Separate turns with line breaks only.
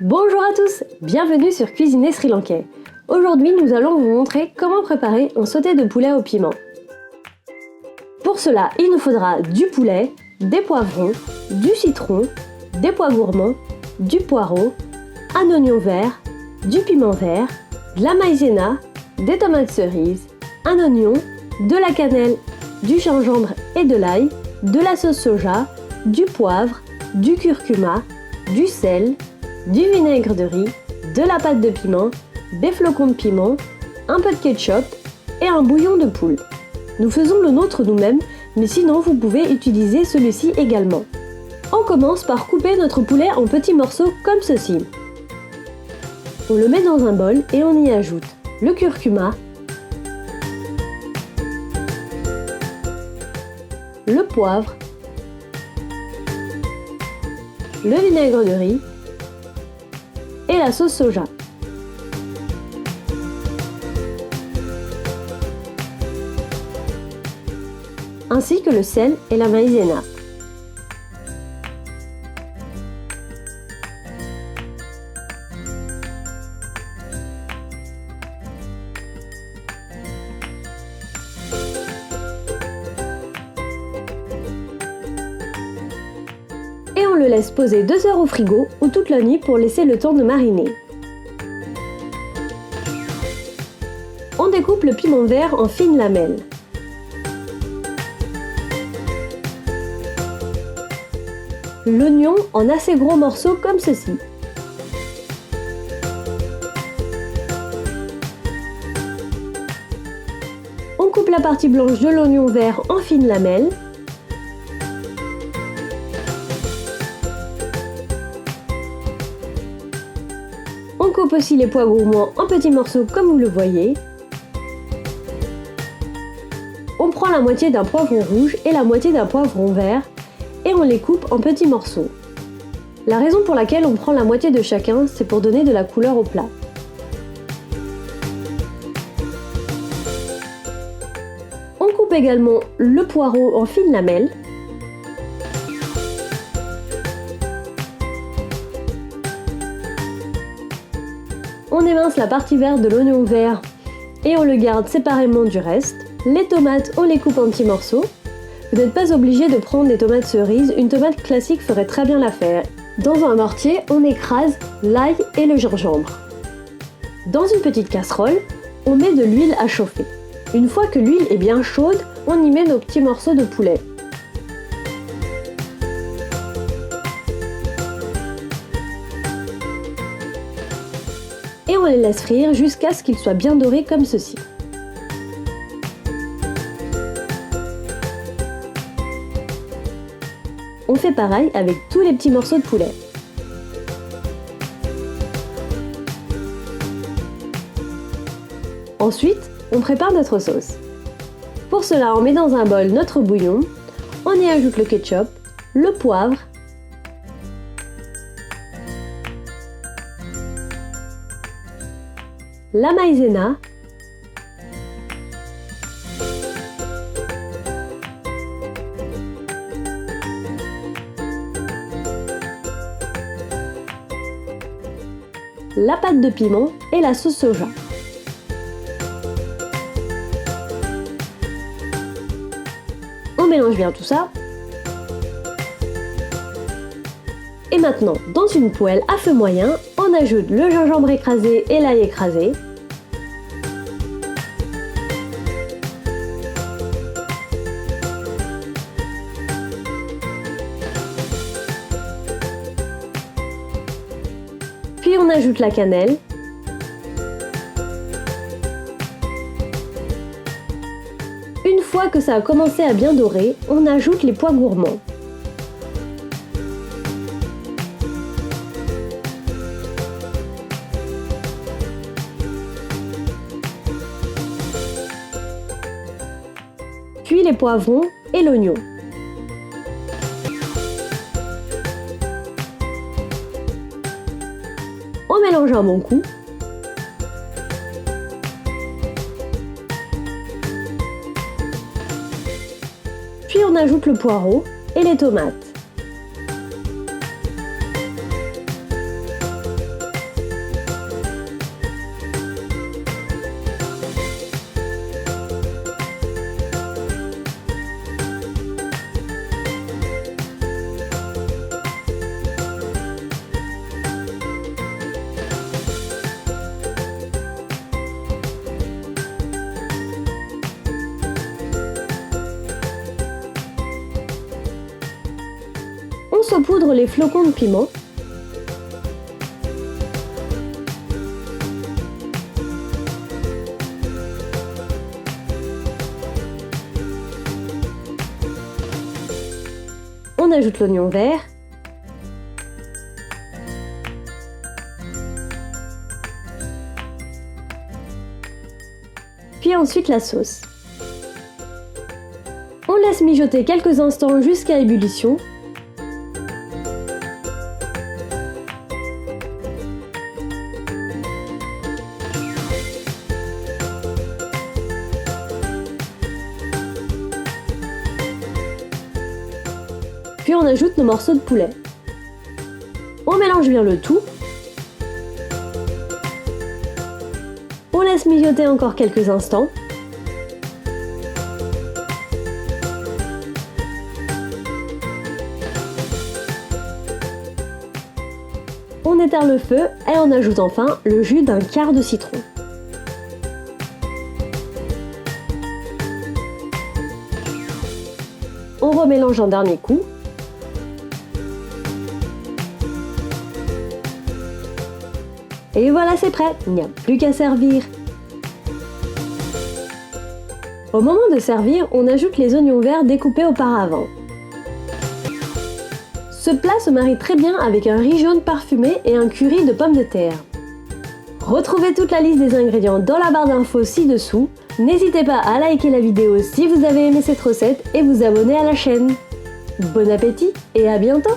Bonjour à tous, bienvenue sur Cuisiner Sri Lankais. Aujourd'hui, nous allons vous montrer comment préparer un sauté de poulet au piment. Pour cela, il nous faudra du poulet, des poivrons, du citron, des pois gourmands, du poireau, un oignon vert, du piment vert, de la maïzena, des tomates cerises, un oignon, de la cannelle, du gingembre et de l'ail, de la sauce soja, du poivre, du curcuma, du sel, du vinaigre de riz, de la pâte de piment, des flocons de piment, un peu de ketchup et un bouillon de poule. Nous faisons le nôtre nous-mêmes, mais sinon vous pouvez utiliser celui-ci également. On commence par couper notre poulet en petits morceaux comme ceci. On le met dans un bol et on y ajoute le curcuma, le poivre, le vinaigre de riz et la sauce soja. Ainsi que le sel et la maïzena. Et on le laisse poser 2 heures au frigo ou toute la nuit pour laisser le temps de mariner. On découpe le piment vert en fines lamelles. L'oignon en assez gros morceaux comme ceci. On coupe la partie blanche de l'oignon vert en fines lamelles. On coupe aussi les pois gourmands en petits morceaux comme vous le voyez. On prend la moitié d'un poivron rouge et la moitié d'un poivron vert et on les coupe en petits morceaux. La raison pour laquelle on prend la moitié de chacun, c'est pour donner de la couleur au plat. On coupe également le poireau en fines lamelles. On émince la partie verte de l'oignon vert et on le garde séparément du reste. Les tomates, on les coupe en petits morceaux. Vous n'êtes pas obligé de prendre des tomates cerises, une tomate classique ferait très bien l'affaire. Dans un mortier, on écrase l'ail et le gingembre. Dans une petite casserole, on met de l'huile à chauffer. Une fois que l'huile est bien chaude, on y met nos petits morceaux de poulet. Et on les laisse frire jusqu'à ce qu'ils soient bien dorés comme ceci. On fait pareil avec tous les petits morceaux de poulet. Ensuite, on prépare notre sauce. Pour cela, on met dans un bol notre bouillon, on y ajoute le ketchup, le poivre, la maïzena, la pâte de piment et la sauce soja. On mélange bien tout ça. Et maintenant, dans une poêle à feu moyen, on ajoute le gingembre écrasé et l'ail écrasé. Puis on ajoute la cannelle. Une fois que ça a commencé à bien dorer, on ajoute les pois gourmands. Puis les poivrons et l'oignon. On mélange un bon coup. Puis on ajoute le poireau et les tomates. saupoudre les flocons de piment. On ajoute l'oignon vert. Puis ensuite la sauce. On laisse mijoter quelques instants jusqu'à ébullition. Puis on ajoute nos morceaux de poulet. On mélange bien le tout. On laisse mijoter encore quelques instants. On éteint le feu et on ajoute enfin le jus d'un quart de citron. On remélange un dernier coup. Et voilà, c'est prêt, il n'y a plus qu'à servir. Au moment de servir, on ajoute les oignons verts découpés auparavant. Ce plat se marie très bien avec un riz jaune parfumé et un curry de pommes de terre. Retrouvez toute la liste des ingrédients dans la barre d'infos ci-dessous. N'hésitez pas à liker la vidéo si vous avez aimé cette recette et vous abonner à la chaîne. Bon appétit et à bientôt!